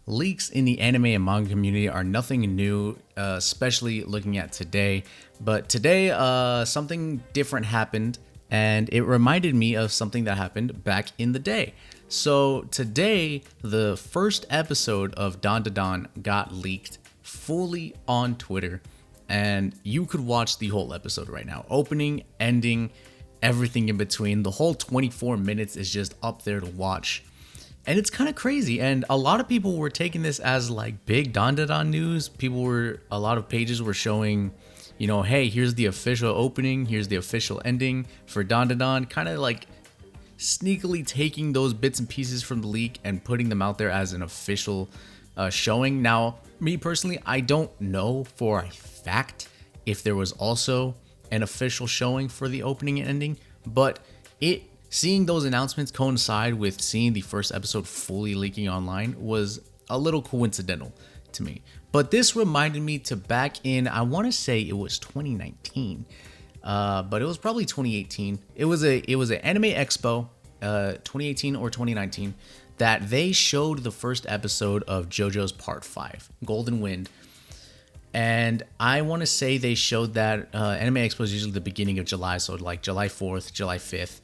Leaks in the anime and manga community are nothing new, especially looking at today. But today, something different happened, and it reminded me of something that happened back in the day. So today, the first episode of Dandadan got leaked fully on Twitter, and you could watch the whole episode right now. Opening, ending, everything in between. The whole 24 minutes is just up there to watch. And it's kind of crazy, and a lot of people were taking this as like big Dandadan news. A lot of pages were showing, hey, here's the official opening, here's the official ending for Dandadan, kind of like sneakily taking those bits and pieces from the leak and putting them out there as an official showing. Now, me personally, I don't know for a fact if there was also an official showing for the opening and ending, but seeing those announcements coincide with seeing the first episode fully leaking online was a little coincidental to me. But this reminded me to back in, I want to say it was 2019, but it was probably 2018. It was an Anime Expo, 2018 or 2019, that they showed the first episode of JoJo's Part 5, Golden Wind. And I want to say they showed that Anime Expo is usually the beginning of July, so like July 4th, July 5th.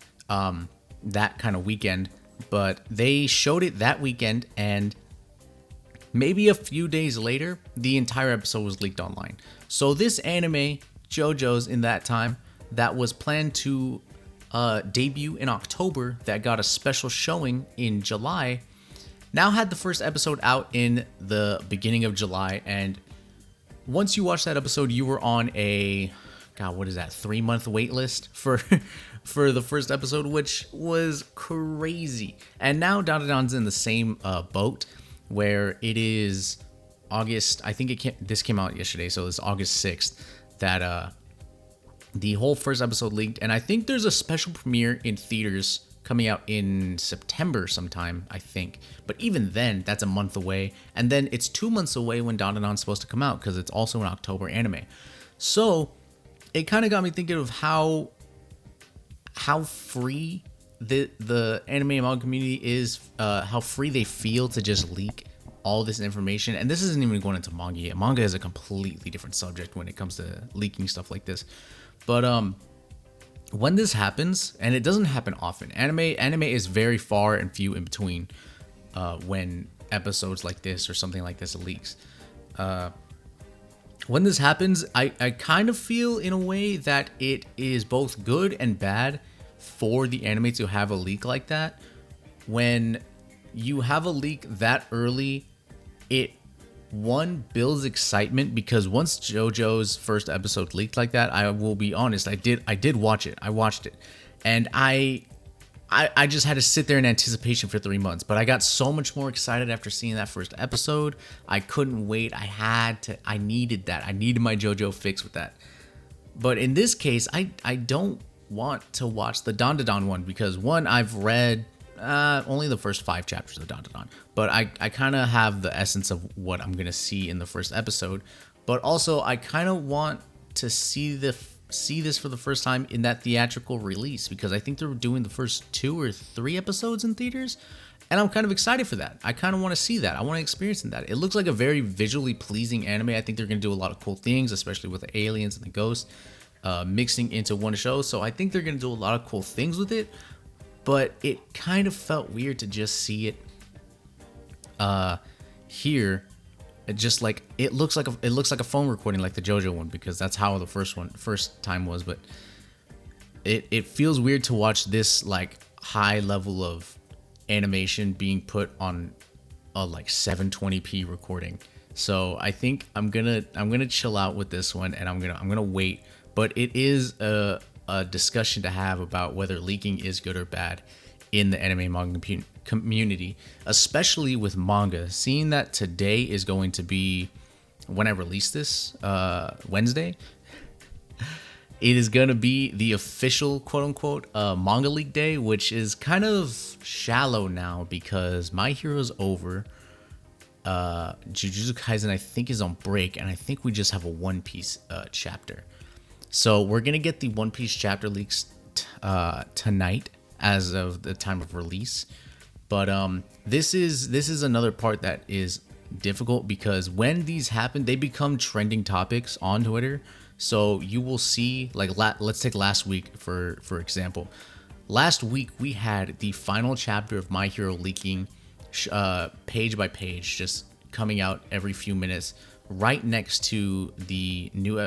That kind of weekend, but they showed it that weekend, and maybe a few days later the entire episode was leaked online. So this anime, JoJo's, in that time, that was planned to debut in October, that got a special showing in July, now had the first episode out in the beginning of July. And once you watched that episode, you were on a 3-month wait list for the first episode, which was crazy. And now Dandadan's in the same boat, where it is August. I think this came out yesterday, so it's August 6th that the whole first episode leaked. And I think there's a special premiere in theaters coming out in September sometime, I think. But even then, that's a month away. And then it's 2 months away when Dandadan's supposed to come out, because it's also an October anime. So it kind of got me thinking of how free the anime and manga community is, how free they feel to just leak all this information. And this isn't even going into manga yet. Manga is a completely different subject when it comes to leaking stuff like this. But when this happens, and it doesn't happen often, anime is very far and few in between when episodes like this or something like this leaks. When this happens, I kind of feel in a way that it is both good and bad for the anime to have a leak like that. When you have a leak that early, it builds excitement, because once JoJo's first episode leaked like that, I will be honest, I did watch it. I watched it, and I just had to sit there in anticipation for 3 months. But I got so much more excited after seeing that first episode. I couldn't wait. I needed that. I needed my JoJo fix with that. But in this case, I don't want to watch the Dandadan one, because one, I've read only the first 5 chapters of Dandadan, but I kind of have the essence of what I'm going to see in the first episode. But also, I kind of want to see this for the first time in that theatrical release, because I think they're doing the first 2 or 3 episodes in theaters, and I'm kind of excited for that. I kind of want to see that. I want to experience that. It looks like a very visually pleasing anime. I think they're going to do a lot of cool things, especially with the aliens and the ghosts mixing into one show. So I think they're going to do a lot of cool things with it, but it kind of felt weird to just see it here. Just like it looks like a phone recording, like the JoJo one, because that's how the first time was. But it feels weird to watch this like high level of animation being put on a like 720p recording. So I think I'm gonna chill out with this one, and I'm gonna wait. But it is a discussion to have about whether leaking is good or bad in the anime manga community, especially with manga. Seeing that today is going to be, when I release this, Wednesday, it is going to be the official quote-unquote manga leak day, which is kind of shallow now because My Hero's over. Jujutsu Kaisen, I think, is on break, and I think we just have a One Piece chapter. So we're going to get the One Piece chapter leaks tonight as of the time of release. But this is another part that is difficult because when these happen, they become trending topics on Twitter. So you will see, like, let's take last week for example. Last week we had the final chapter of My Hero leaking, page by page, just coming out every few minutes, right next to the new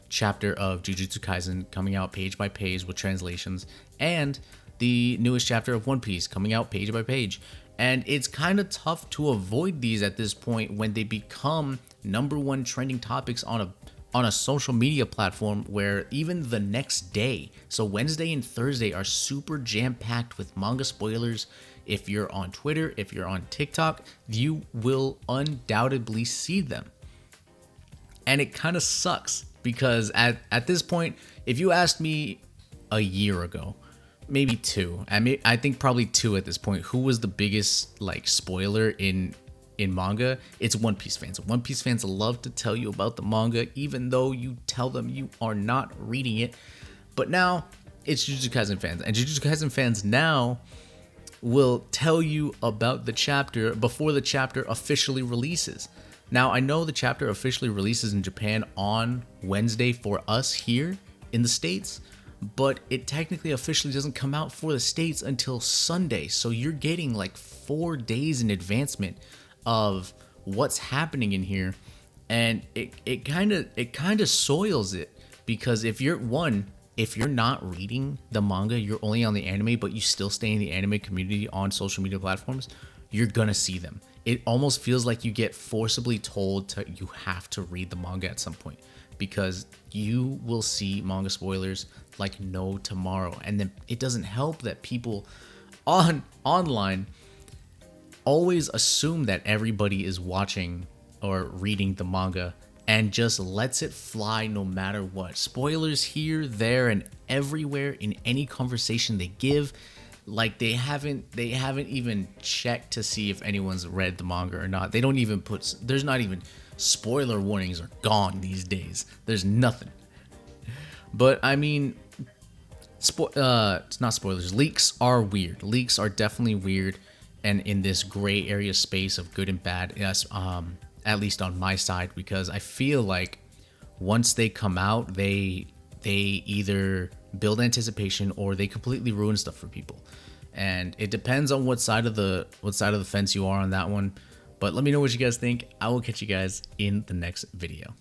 chapter of Jujutsu Kaisen coming out page by page with translations, and the newest chapter of One Piece coming out page by page. And it's kind of tough to avoid these at this point when they become #1 trending topics on a social media platform, where even the next day, so Wednesday and Thursday, are super jam-packed with manga spoilers. If you're on Twitter, if you're on TikTok, you will undoubtedly see them. And it kind of sucks because at this point, if you asked me a year ago, maybe two, I think probably two at this point, who was the biggest like spoiler in manga, it's One Piece fans. One Piece fans love to tell you about the manga, even though you tell them you are not reading it. But now it's Jujutsu Kaisen fans, and Jujutsu Kaisen fans now will tell you about the chapter before the chapter officially releases. Now, I know the chapter officially releases in Japan on Wednesday for us here in the States, but it technically officially doesn't come out for the States until Sunday. So you're getting like 4 days in advancement of what's happening in here. And it kind of soils it, because if you're not reading the manga, you're only on the anime, but you still stay in the anime community on social media platforms, you're gonna see them. It almost feels like you get forcibly told you have to read the manga at some point, because you will see manga spoilers like no tomorrow. And then it doesn't help that people online always assume that everybody is watching or reading the manga and just lets it fly no matter what. Spoilers here, there, and everywhere in any conversation they give. Like they haven't even checked to see if anyone's read the manga or not. They don't even there's not even spoiler warnings are gone these days. There's nothing. But I mean, it's not spoilers. Leaks are weird. Leaks are definitely weird, and in this gray area space of good and bad. Yes, at least on my side, because I feel like once they come out, they either build anticipation or they completely ruin stuff for people. And it depends on what side of the fence you are on that one. But let me know what you guys think. I will catch you guys in the next video.